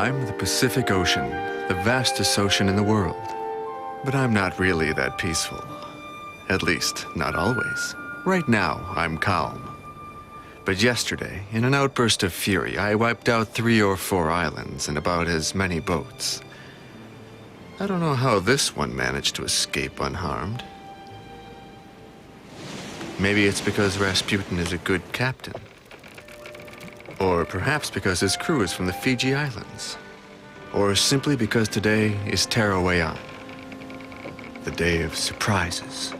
I'm the Pacific Ocean, the vastest ocean in the world. But I'm not really that peaceful. At least, not always. Right now, I'm calm. But yesterday, in an outburst of fury, I wiped out 3 or 4 islands and about as many boats. I don't know how this one managed to escape unharmed. Maybe it's because Rasputin is a good captain. Or perhaps because his crew is from the Fiji Islands. Or simply because today is Terawaian, the day of surprises.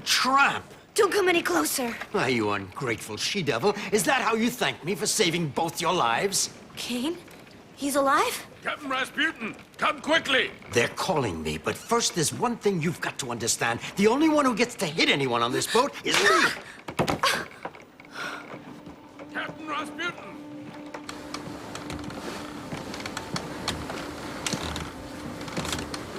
Tramp! Don't come any closer. Why, you ungrateful she-devil. Is that how you thank me for saving both your lives? Kane? He's alive? Captain Rasputin, come quickly! They're calling me, but first there's one thing you've got to understand. The only one who gets to hit anyone on this boat is me! Captain Rasputin!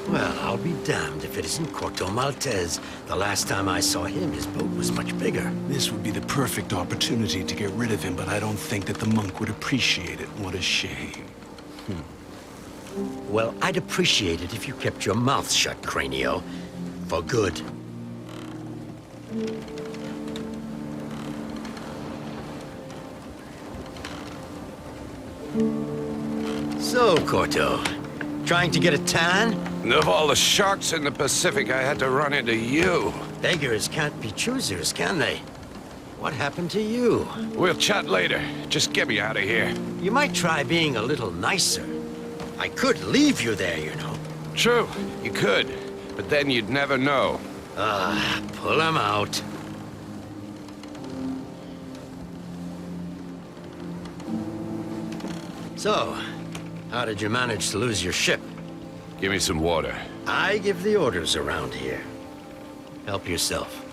Well, I'll be damned if it isn't Corto Maltese. The last time I saw him, his boat was much bigger. This would be the perfect opportunity to get rid of him, but I don't think that the monk would appreciate it. What a shame. Well, I'd appreciate it if you kept your mouth shut, Cranio. For good. So, Corto, trying to get a tan? Of all the sharks in the Pacific, I had to run into you. Beggars can't be choosers, can they? What happened to you? We'll chat later. Just get me out of here. You might try being a little nicer. I could leave you there, you know. True, you could. But then you'd never know. Pull him out. So, how did you manage to lose your ship? Give me some water. I give the orders around here. Help yourself.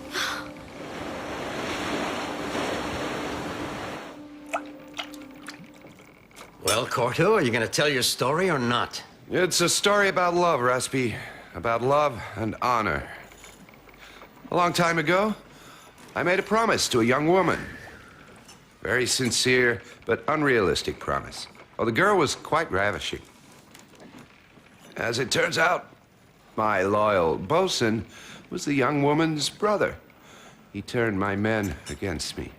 Well, Corto, are you gonna tell your story or not? It's a story about love, Raspi. About love and honor. A long time ago, I made a promise to a young woman. Very sincere, but unrealistic promise. Well, the girl was quite ravishing. As it turns out, my loyal bosun was the young woman's brother. He turned my men against me.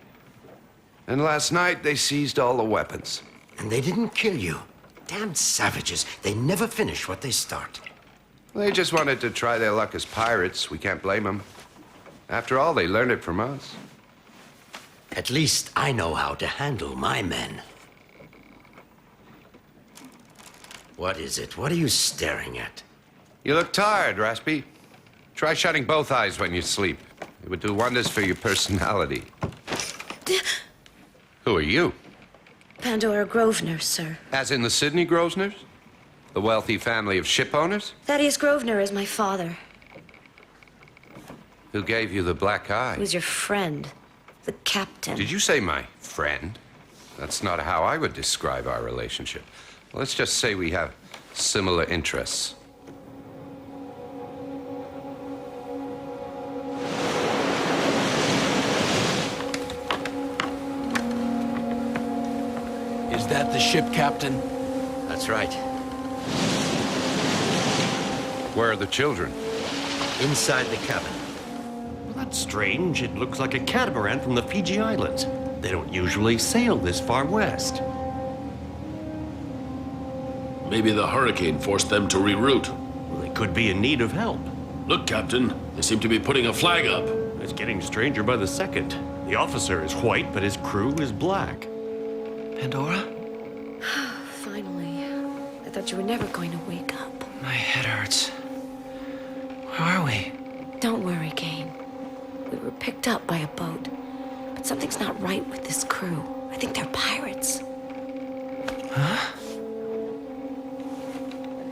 And last night, they seized all the weapons. And they didn't kill you. Damned savages. They never finish what they start. They just wanted to try their luck as pirates. We can't blame them. After all, they learned it from us. At least I know how to handle my men. What is it? What are you staring at? You look tired, Raspi. Try shutting both eyes when you sleep. It would do wonders for your personality. Who are you? Pandora Grosvenor, sir. As in the Sydney Grosvenors? The wealthy family of ship owners? Thaddeus Grosvenor is my father. Who gave you the black eye? He was your friend, the captain. Did you say my friend? That's not how I would describe our relationship. Let's just say we have similar interests. Is that the ship, Captain? That's right. Where are the children? Inside the cabin. That's strange. It looks like a catamaran from the Fiji Islands. They don't usually sail this far west. Maybe the hurricane forced them to reroute. Well, they could be in need of help. Look, Captain, they seem to be putting a flag up. It's getting stranger by the second. The officer is white, but his crew is black. Pandora? Finally. I thought you were never going to wake up. My head hurts. Where are we? Don't worry, Kane. We were picked up by a boat. But something's not right with this crew. I think they're pirates. Huh?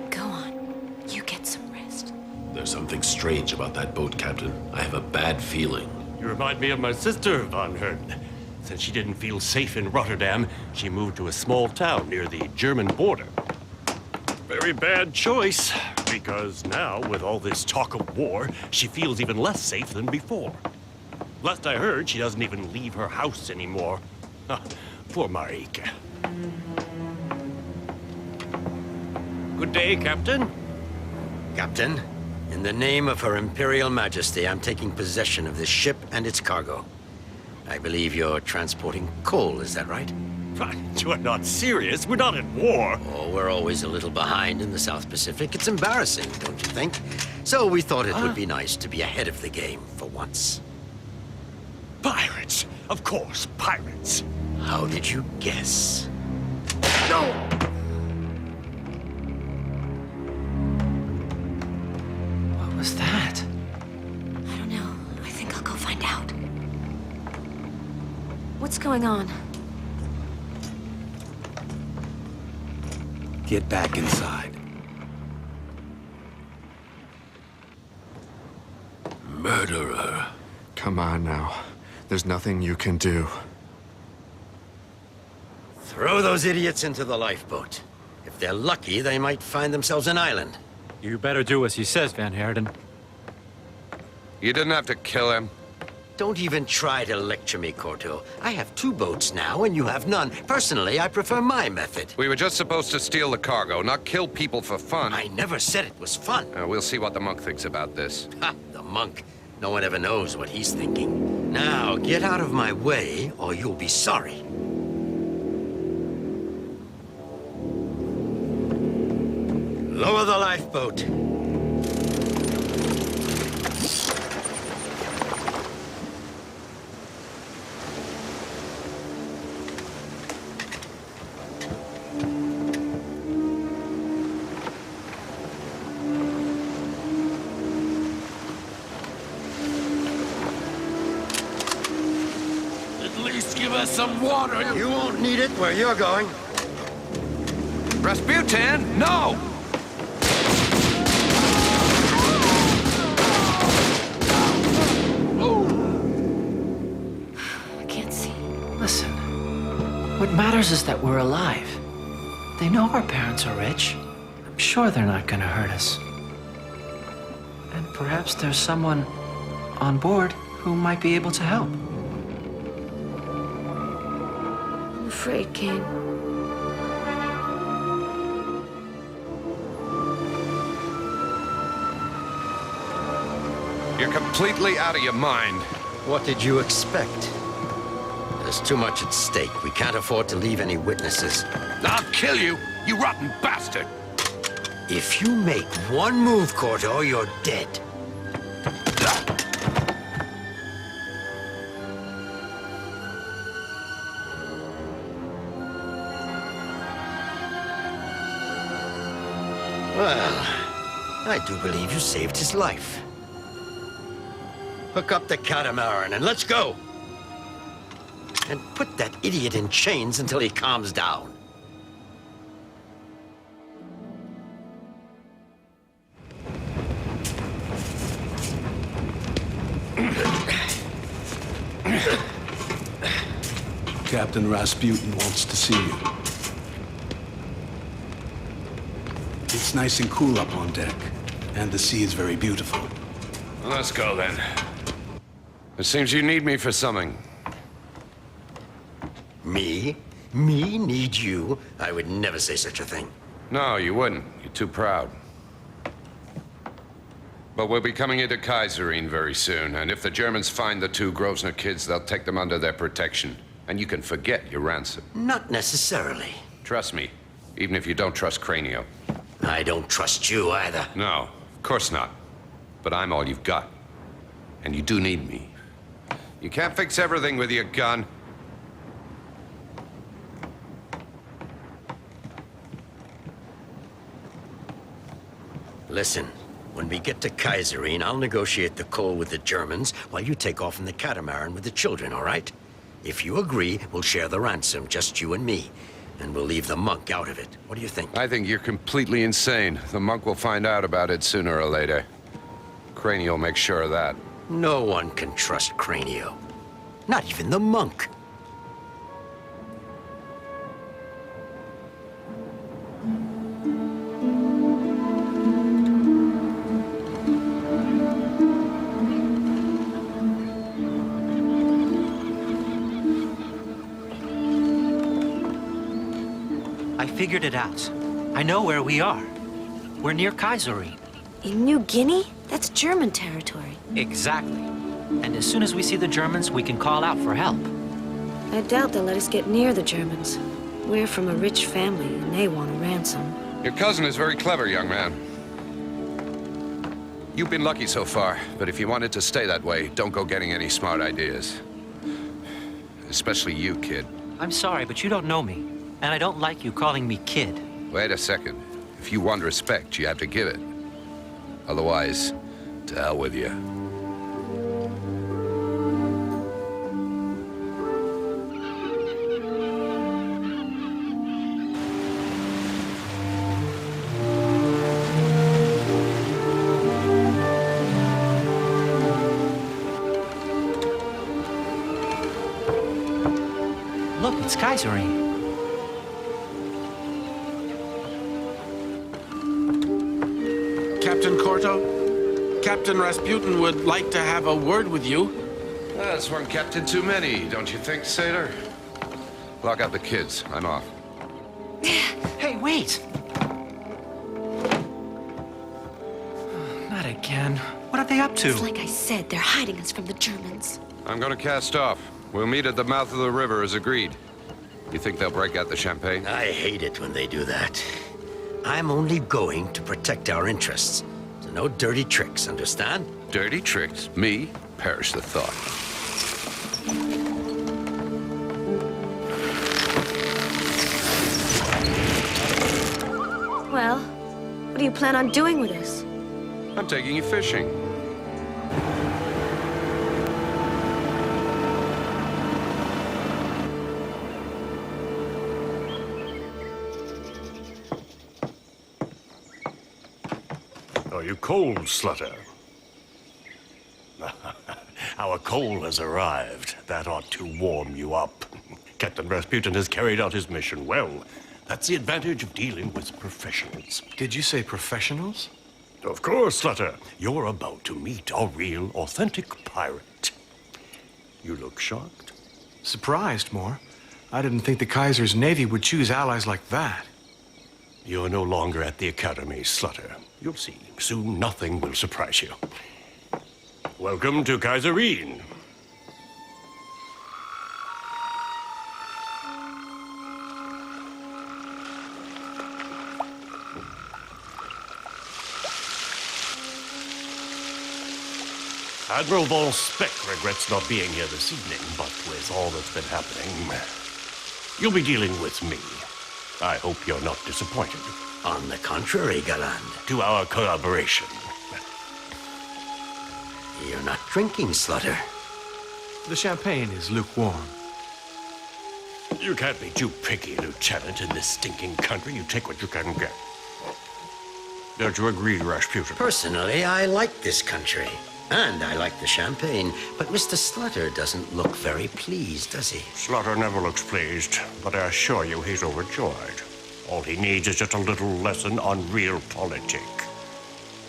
Go on. You get some rest. There's something strange about that boat, Captain. I have a bad feeling. You remind me of my sister, Von Herden. Since she didn't feel safe in Rotterdam, she moved to a small town near the German border. Very bad choice, because now, with all this talk of war, she feels even less safe than before. Last I heard, she doesn't even leave her house anymore. Poor Marika. Good day, Captain. Captain, in the name of Her Imperial Majesty, I'm taking possession of this ship and its cargo. I believe you're transporting coal, is that right? You are not serious. We're not at war. Oh, we're always a little behind in the South Pacific. It's embarrassing, don't you think? So we thought it would be nice to be ahead of the game for once. Pirates. Of course, pirates. How did you guess? No! What was that? I don't know. I think I'll go find out. What's going on? Get back inside. Murderer. Come on now. There's nothing you can do. Throw those idiots into the lifeboat. If they're lucky, they might find themselves an island. You better do as he says, Van Herden. You didn't have to kill him. Don't even try to lecture me, Corto. I have 2 boats now, and you have none. Personally, I prefer my method. We were just supposed to steal the cargo, not kill people for fun. I never said it was fun. We'll see what the monk thinks about this. Ha! The monk. No one ever knows what he's thinking. Now, get out of my way, or you'll be sorry. Lower the lifeboat. At least give us some water. You won't need it where you're going. Rasputin, no! I can't see. Listen, what matters is that we're alive. They know our parents are rich. I'm sure they're not gonna hurt us. And perhaps there's someone on board who might be able to help. I'm afraid, Kane. You're completely out of your mind. What did you expect? There's too much at stake. We can't afford to leave any witnesses. I'll kill you, you rotten bastard! If you make one move, Corto, you're dead. Well, I do believe you saved his life. Hook up the catamaran and let's go! And put that idiot in chains until he calms down. Captain Rasputin wants to see you. It's nice and cool up on deck, and the sea is very beautiful. Let's go then. It seems you need me for something. Me? Me need you? I would never say such a thing. No, you wouldn't. You're too proud. But we'll be coming into Kaiserine very soon, and if the Germans find the 2 Grosvenor kids, they'll take them under their protection. And you can forget your ransom. Not necessarily. Trust me, even if you don't trust Cranio. I don't trust you either. No, of course not. But I'm all you've got. And you do need me. You can't fix everything with your gun. Listen, When we get to Kaiserine, I'll negotiate the coal with the Germans while you take off in the catamaran with the children, all right? If you agree, we'll share the ransom, just you and me. And we'll leave the monk out of it. What do you think? I think you're completely insane. The monk will find out about it sooner or later. Craney will make sure of that. No one can trust Cranio. Not even the monk. I figured it out. I know where we are. We're near Kaiserine. In New Guinea? That's German territory. Exactly. And as soon as we see the Germans, we can call out for help. I doubt they'll let us get near the Germans. We're from a rich family, and they want a ransom. Your cousin is very clever, young man. You've been lucky so far, but if you want it to stay that way, don't go getting any smart ideas. Especially you, kid. I'm sorry, but you don't know me. And I don't like you calling me kid. Wait a second. If you want respect, you have to give it. Otherwise, to hell with you. Look, it's Kaiserine. Captain Corto, Captain Rasputin would like to have a word with you. That's one captain too many, don't you think, sailor? Lock up the kids. I'm off. Hey, wait! Not again. What are they up to? It's like I said, they're hiding us from the Germans. I'm gonna cast off. We'll meet at the mouth of the river as agreed. You think they'll break out the champagne? I hate it when they do that. I'm only going to protect our interests. So no dirty tricks, understand? Dirty tricks? Me? Perish the thought. Well, what do you plan on doing with us? I'm taking you fishing. Are you cold, Slutter? Our coal has arrived. That ought to warm you up. Captain Rasputin has carried out his mission well. That's the advantage of dealing with professionals. Did you say professionals? Of course, Slutter. You're about to meet a real, authentic pirate. You look shocked. Surprised, more. I didn't think the Kaiser's Navy would choose allies like that. You're no longer at the Academy, Slutter. You'll see. Soon nothing will surprise you. Welcome to Kaiserine. Admiral von Speck regrets not being here this evening, but with all that's been happening, you'll be dealing with me. I hope you're not disappointed. On the contrary, Galland. To our collaboration. You're not drinking, Slutter. The champagne is lukewarm. You can't be too picky, Lieutenant. In this stinking country, you take what you can get. Don't you agree, Rasputin? Personally, I like this country. And I like the champagne. But Mr. Slutter doesn't look very pleased, does he? Slutter never looks pleased, but I assure you he's overjoyed. All he needs is just a little lesson on realpolitik.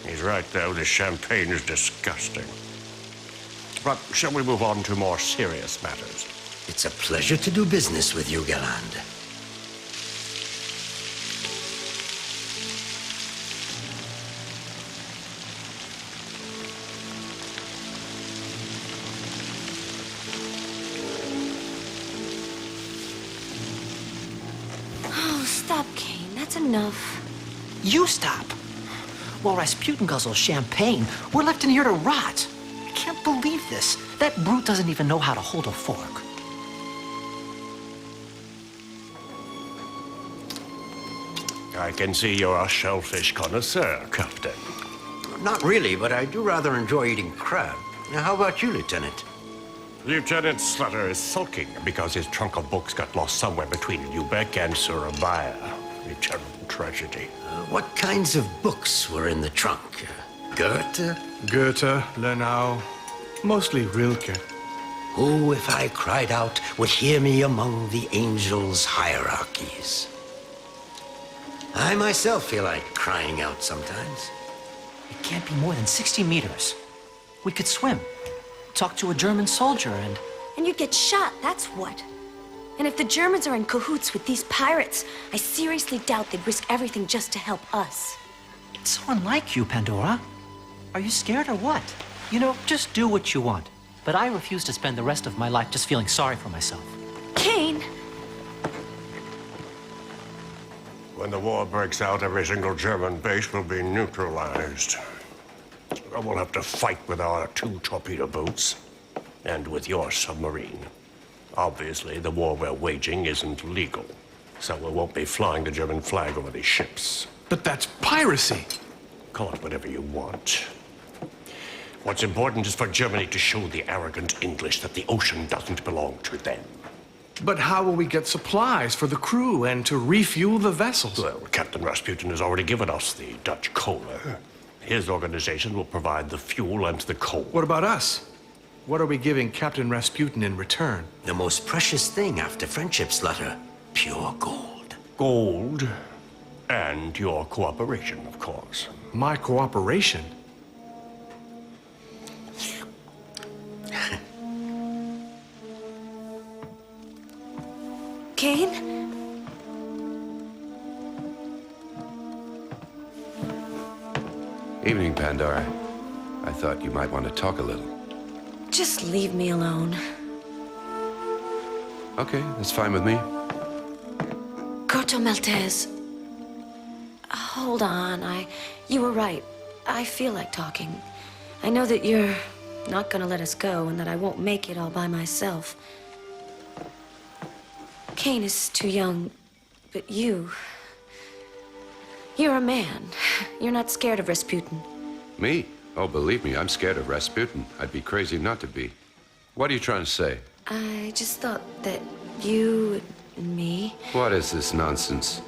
He's right, though. This champagne is disgusting. But shall we move on to more serious matters? It's a pleasure to do business with you, Galland. Oh, stop, Kane. That's enough. You stop. While Rasputin guzzles champagne, we're left in here to rot. I can't believe this. That brute doesn't even know how to hold a fork. I can see you're a shellfish connoisseur, Captain. Not really, but I do rather enjoy eating crab. Now, how about you, Lieutenant? Lieutenant Slutter is sulking because his trunk of books got lost somewhere between Lubeck and Surabaya. A terrible tragedy. What kinds of books were in the trunk? Goethe? Goethe, Lenau, mostly Rilke. Who, if I cried out, would hear me among the angels' hierarchies? I myself feel like crying out sometimes. It can't be more than 60 meters. We could swim, talk to a German soldier, and... And you'd get shot, that's what. And if the Germans are in cahoots with these pirates, I seriously doubt they'd risk everything just to help us. It's so unlike you, Pandora. Are you scared or what? You know, just do what you want. But I refuse to spend the rest of my life just feeling sorry for myself. Kane! When the war breaks out, every single German base will be neutralized. We'll have to fight with our 2 torpedo boats and with your submarine. Obviously, the war we're waging isn't legal, so we won't be flying the German flag over these ships. But that's piracy. Call it whatever you want. What's important is for Germany to show the arrogant English that the ocean doesn't belong to them. But how will we get supplies for the crew and to refuel the vessels? Well, Captain Rasputin has already given us the Dutch cola. His organization will provide the fuel and the coal. What about us? What are we giving Captain Rasputin in return? The most precious thing after friendship, Slutter. Pure gold. Gold. And your cooperation, of course. My cooperation? Kane? Evening, Pandora. I thought you might want to talk a little. Just leave me alone. Okay, that's fine with me. Corto Maltese. Hold on, you were right. I feel like talking. I know that you're not gonna let us go and that I won't make it all by myself. Kane is too young, but you're a man. You're not scared of Rasputin. Me? Oh, believe me, I'm scared of Rasputin. I'd be crazy not to be. What are you trying to say? I just thought that you and me... What is this nonsense?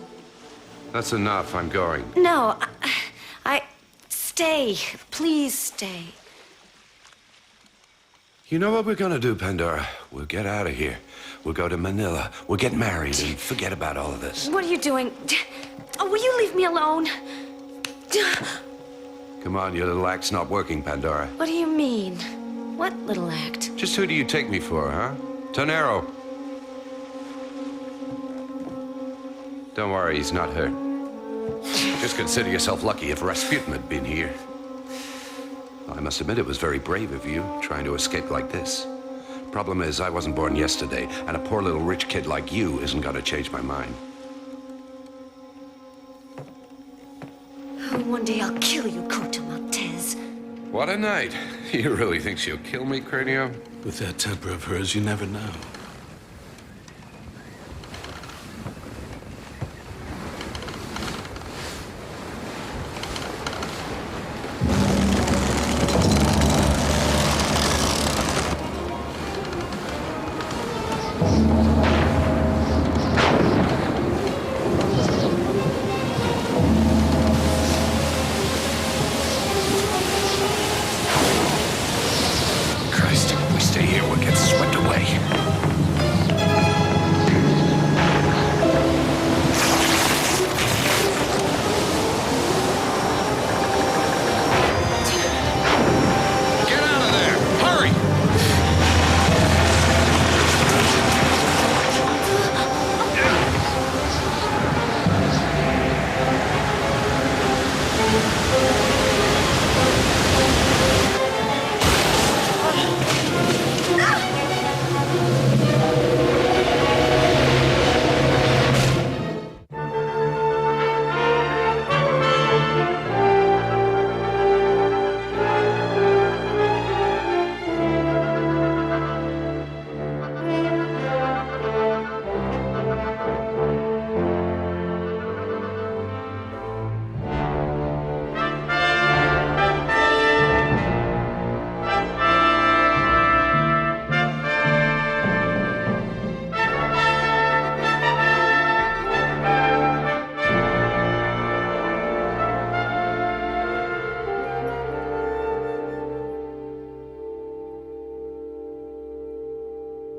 That's enough, I'm going. No, I... Stay. Please stay. You know what we're gonna do, Pandora? We'll get out of here. We'll go to Manila. We'll get married and forget about all of this. What are you doing? Oh, will you leave me alone? Come on, your little act's not working, Pandora. What do you mean? What little act? Just who do you take me for, huh? Tonero. Don't worry, he's not hurt. Just consider yourself lucky if Rasputin had been here. I must admit it was very brave of you, trying to escape like this. Problem is, I wasn't born yesterday, and a poor little rich kid like you isn't gonna change my mind. One day I'll kill you, Corto Maltese. What a night. You really think she'll kill me, Cranio? With that temper of hers, you never know.